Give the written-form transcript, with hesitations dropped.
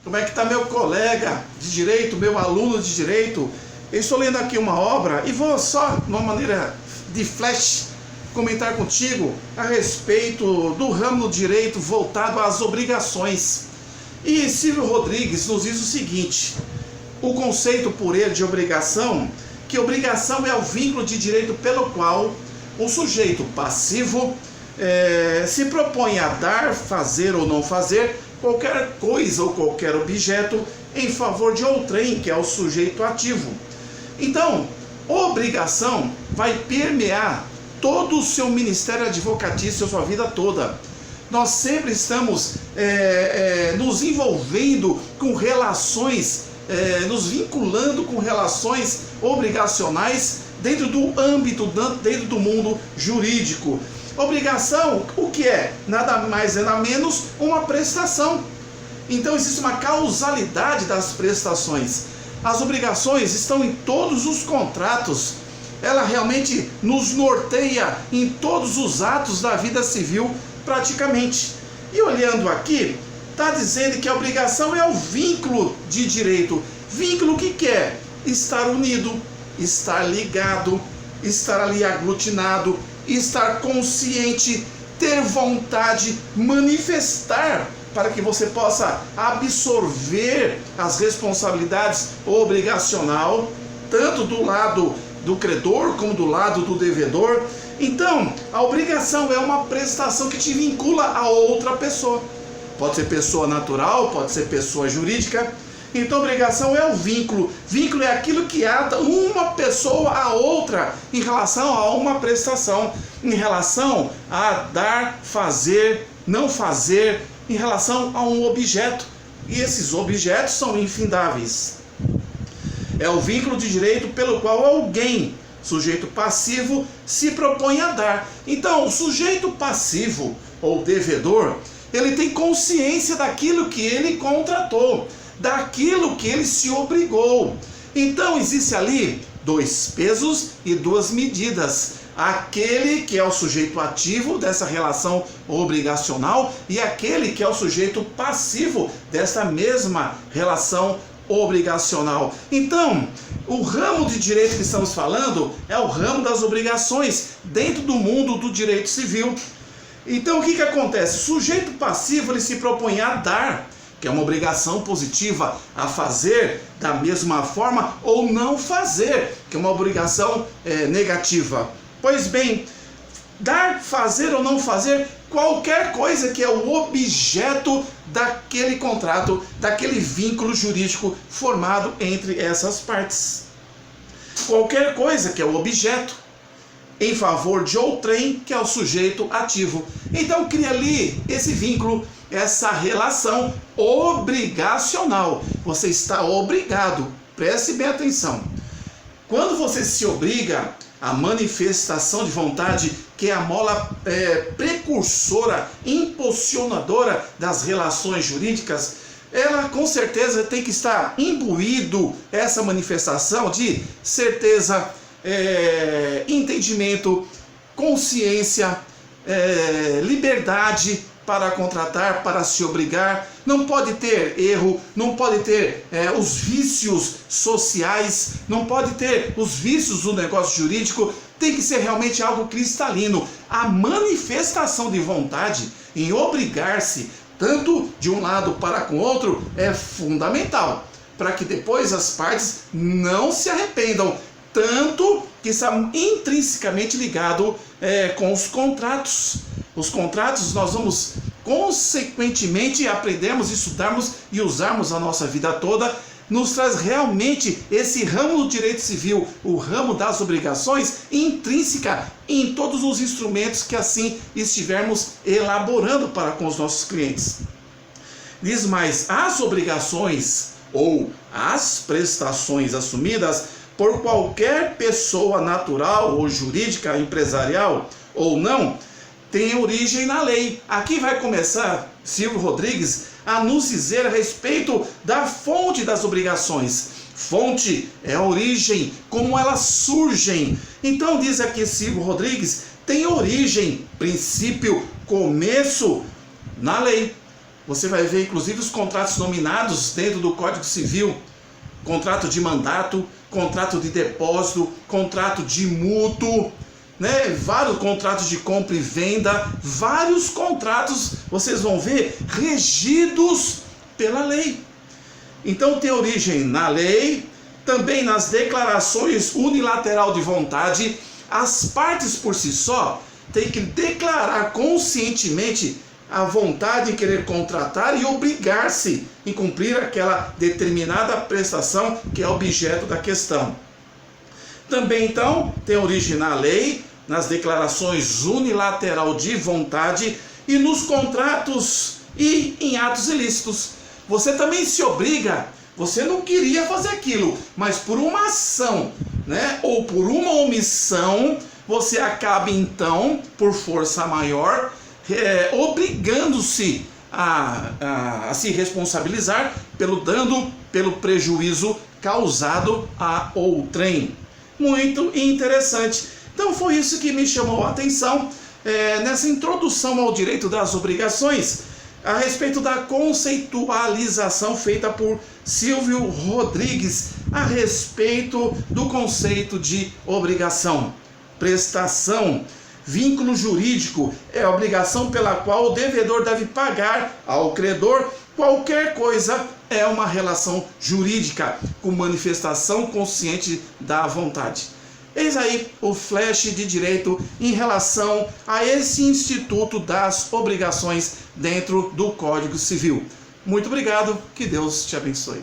Como é que está meu colega de direito, meu aluno de direito? Eu estou lendo aqui uma obra e vou só, de uma maneira de flash, comentar contigo a respeito do ramo do direito voltado às obrigações. E Silvio Rodrigues nos diz o seguinte: o conceito por ele de obrigação, que obrigação é o vínculo de direito pelo qual o sujeito passivo se propõe a dar, fazer ou não fazer qualquer coisa ou qualquer objeto em favor de outrem, que é o sujeito ativo. Então, obrigação vai permear todo o seu ministério advocatício, a sua vida toda. Nós sempre estamos nos envolvendo com relações, nos vinculando com relações obrigacionais dentro do âmbito, dentro do mundo jurídico. Obrigação, o que é? Nada mais nada menos uma prestação. Então existe uma causalidade das prestações. As obrigações estão em todos os contratos. Ela realmente nos norteia em todos os atos da vida civil, praticamente. E olhando aqui, está dizendo que a obrigação é o vínculo de direito. Vínculo que quer? Estar unido, estar ligado, estar ali aglutinado, estar consciente, ter vontade, manifestar, para que você possa absorver as responsabilidades obrigacional, tanto do lado do credor como do lado do devedor. Então, a obrigação é uma prestação que te vincula a outra pessoa. Pode ser pessoa natural, pode ser pessoa jurídica. Então, obrigação é o vínculo. Vínculo é aquilo que ata uma pessoa a outra em relação a uma prestação, em relação a dar, fazer, não fazer, em relação a um objeto. E esses objetos são infindáveis. É o vínculo de direito pelo qual alguém, sujeito passivo, se propõe a dar. Então, o sujeito passivo ou devedor, ele tem consciência daquilo que ele contratou, daquilo que ele se obrigou. Então existe ali dois pesos e duas medidas. Aquele que é o sujeito ativo dessa relação obrigacional e aquele que é o sujeito passivo dessa mesma relação obrigacional. Então, o ramo de direito que estamos falando é o ramo das obrigações dentro do mundo do direito civil. Então, o que acontece? O sujeito passivo, ele se propõe a dar, que é uma obrigação positiva, a fazer da mesma forma ou não fazer, que é uma obrigação negativa. Pois bem, dar, fazer ou não fazer qualquer coisa que é o objeto daquele contrato, daquele vínculo jurídico formado entre essas partes. Qualquer coisa que é o objeto em favor de outrem, que é o sujeito ativo. Então cria ali esse vínculo, essa relação obrigacional. Você está obrigado, preste bem atenção. Quando você se obriga, a manifestação de vontade, que é a mola precursora, impulsionadora das relações jurídicas, ela com certeza tem que estar imbuído, essa manifestação de certeza, entendimento, consciência, liberdade para contratar, para se obrigar. Não pode ter erro, não pode ter os vícios sociais, não pode ter os vícios do negócio jurídico. Tem que ser realmente algo cristalino. A manifestação de vontade em obrigar-se, tanto de um lado para com o outro, é fundamental, para que depois as partes não se arrependam, tanto que está intrinsecamente ligado com os contratos. Os contratos nós vamos consequentemente aprendermos, estudarmos e usarmos a nossa vida toda. Nos traz realmente esse ramo do direito civil, o ramo das obrigações, intrínseca em todos os instrumentos que assim estivermos elaborando para com os nossos clientes. Diz mais, as obrigações ou as prestações assumidas por qualquer pessoa natural ou jurídica, empresarial ou não, tem origem na lei. Aqui vai começar Silvio Rodrigues a nos dizer a respeito da fonte das obrigações. Fonte é a origem, como elas surgem. Então diz aqui Silvio Rodrigues, tem origem, princípio, começo na lei. Você vai ver inclusive os contratos nominados dentro do Código Civil: contrato de mandato, contrato de depósito, contrato de mútuo, né? Vários contratos de compra e venda, vários contratos vocês vão ver regidos pela lei. Então tem origem na lei, também nas declarações unilateral de vontade. As partes por si só têm que declarar conscientemente a vontade em querer contratar e obrigar-se em cumprir aquela determinada prestação que é objeto da questão. Também então tem origem na lei, nas declarações unilateral de vontade e nos contratos e em atos ilícitos. Você também se obriga, você não queria fazer aquilo, mas por uma ação, né, ou por uma omissão, você acaba então, por força maior, obrigando-se a se responsabilizar pelo dano, pelo prejuízo causado a outrem. Muito interessante. Então foi isso que me chamou a atenção nessa introdução ao direito das obrigações, a respeito da conceitualização feita por Silvio Rodrigues a respeito do conceito de obrigação. Prestação, vínculo jurídico, é a obrigação pela qual o devedor deve pagar ao credor qualquer coisa, é uma relação jurídica com manifestação consciente da vontade. Eis aí o flash de direito em relação a esse instituto das obrigações dentro do Código Civil. Muito obrigado, que Deus te abençoe.